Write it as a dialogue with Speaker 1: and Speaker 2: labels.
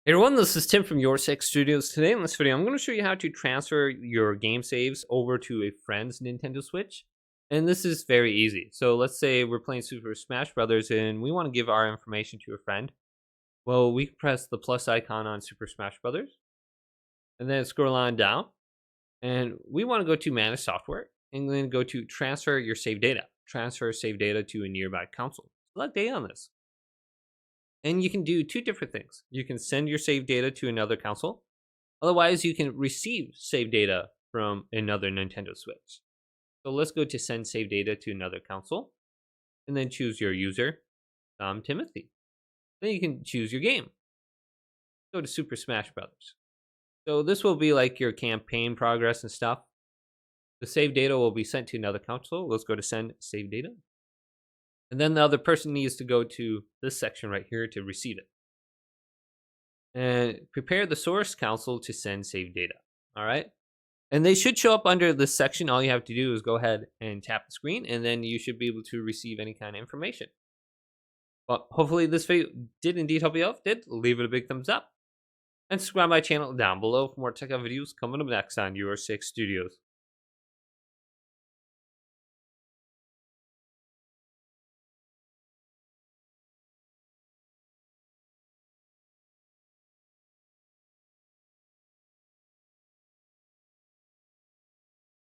Speaker 1: Hey everyone, this is Tim from YourSixStudios. Today in this video, I'm going to show you how to transfer your game saves over to a friend's Nintendo Switch. And this is very easy. So let's say we're playing Super Smash Brothers and we want to give our information to a friend. Well, we can press the plus icon on Super Smash Brothers and then scroll on down. And we want to go to Manage Software and then go to Transfer Your Save Data. Transfer save data to a nearby console. Select data on this. And you can do two different things. You can send your save data to another console. Otherwise, you can receive save data from another Nintendo Switch. So let's go to send save data to another console. And then choose your user, Timothy. Then you can choose your game. Go to Super Smash Brothers. So this will be like your campaign progress and stuff. The save data will be sent to another console. Let's go to send save data. And then the other person needs to go to this section right here to receive it. And prepare the source console to send save data. All right. And they should show up under this section. All you have to do is go ahead and tap the screen, and then you should be able to receive any kind of information. Well, hopefully this video did indeed help you out. If it did, leave it a big thumbs up. And subscribe my channel down below for more tech videos coming up next on YourSixStudios.